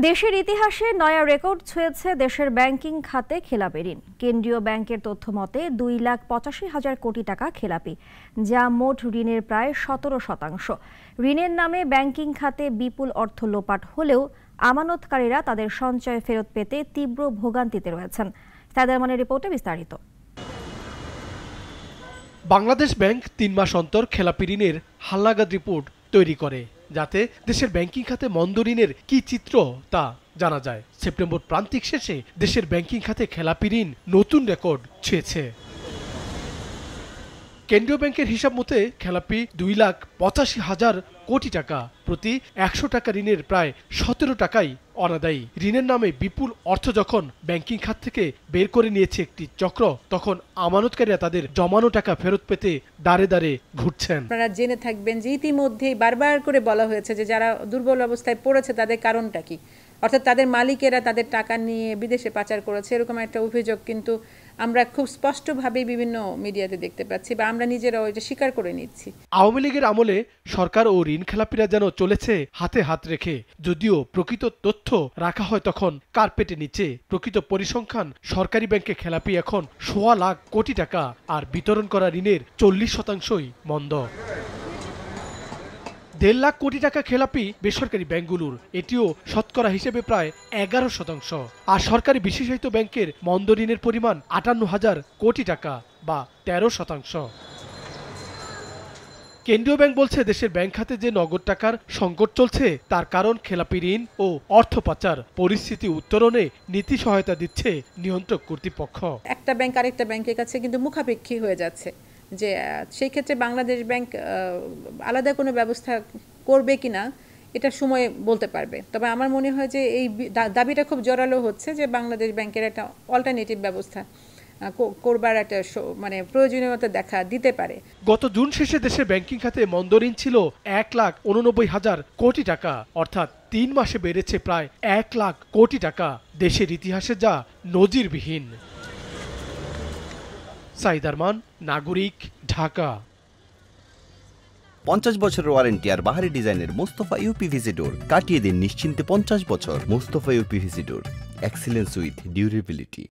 দেশের ইতিহাসে নয়া রেকর্ড ছুঁয়েছে দেশের ব্যাংকিং খাতে খেলাপি ঋণ। কেন্দ্রীয় ব্যাংকের তথ্য মতে 2,85,000 কোটি টাকা খেলাপি, যা মোট ঋণের প্রায় 17%। ঋণের নামে ব্যাংকিং খাতে বিপুল অর্থ লোপাট হলেও আমানতকারীরা তাদের সঞ্চয় ফেরত পেতে তীব্র ভোগান্তিতে রয়েছেন। সাইদার মানের রিপোর্টে বিস্তারিত। বাংলাদেশ ব্যাংক 3 মাস অন্তর খেলাপি ঋণের হালনাগাদ রিপোর্ট তৈরি করে, যাতে দেশের ব্যাংকিং খাতে মন্দ ঋণের কি চিত্র তা জানা যায়। সেপ্টেম্বর প্রান্তিক শেষে দেশের ব্যাংকিং খাতে খেলাপি ঋণ নতুন রেকর্ড ছুঁয়েছে। কেন্দ্রীয় ব্যাংকের হিসাব মতে খেলাপি 2,85,000 কোটি টাকা, প্রতি 100 টাকা ঋণের প্রায় 17 টাকাই অনাদায়ী। ঋণের নামে বিপুল অর্থ যখন ব্যাংকিং খাত থেকে বের করে নিয়েছে একটি চক্র, তখন আমানতকারীরা তাদের জমানো টাকা ফেরত পেতে দাঁড়ে দাঁড়ে ঘুরছেন। আপনারা জেনে থাকবেন যে ইতিমধ্যেই বারবার করে বলা হয়েছে যে যারা দুর্বল অবস্থায় পড়েছে তাদের কারণটা কি, অর্থাৎ তাদের মালিকেরা তাদের টাকা নিয়ে বিদেশে পাচার করেছে, এরকম একটা অভিযোগ কিন্তু আমরা খুব স্পষ্টভাবে বিভিন্ন মিডিয়াতে দেখতে পাচ্ছি বা আমরা নিজেরাও এটা স্বীকার করে নিচ্ছি। আওয়ামী লীগের আমলে সরকার ও ঋণ খেলাপিরা যেন চলেছে হাতে হাত রেখে, যদিও প্রকৃত তথ্য রাখা হয় তখন কার্পেটের নিচে। প্রকৃত পরিসংখ্যান সরকারি ব্যাংকে খেলাপি এখন 1.25 লাখ কোটি টাকা, আর বিতরণ করা ঋণের 40%ই মন্দ। 1.5 লাখ কোটি টাকা খেলাপি বেসরকারি ব্যাংকগুলোর, এটিও শতকরা হিসেবে প্রায় 11%। আর সরকারি বিশেষায়িত ব্যাংকের মন্দ ঋণের পরিমাণ 58,000 কোটি টাকা বা 13%। কেন্দ্রীয় ব্যাংক বলছে দেশের ব্যাংক খাতে যে নগদ টাকার সংকট চলছে তার কারণ খেলাপি ঋণ ও অর্থ পাচার। পরিস্থিতি উত্তরণে নীতি সহায়তা দিচ্ছে নিয়ন্ত্রক কর্তৃপক্ষ। একটা ব্যাংক আরেকটা ব্যাংকের কাছে কিন্তু মুখাপেক্ষী হয়ে যাচ্ছে, যে সেই ক্ষেত্রে বাংলাদেশ ব্যাংক আলাদা কোনো ব্যবস্থা করবে কিনা এটা সময় বলতে পারবে। তবে আমার মনে হয় যে এই দাবিটা খুব জোরালো হচ্ছে যে বাংলাদেশ ব্যাংকের একটা অল্টারনেটিভ ব্যবস্থা করবার একটা মানে প্রয়োজনীয়তা দেখা দিতে পারে। গত জুন শেষে দেশের ব্যাংকিং খাতে মন্দ ঋণ ছিল 1,89,000 কোটি টাকা, অর্থাৎ 3 মাসে বেড়েছে প্রায় 1 লাখ কোটি টাকা, দেশের ইতিহাসে যা নজিরবিহীন। সাইদার মান, নাগরিক, ঢাকা। 50 বছরের ওয়ারেন্টি আর বাহারি ডিজাইনের মুস্তফা ইউপিভিসি ডোর, কাটিয়ে দিন নিশ্চিন্তে 50 বছর। Mustafa uPVC door, excellence with durability.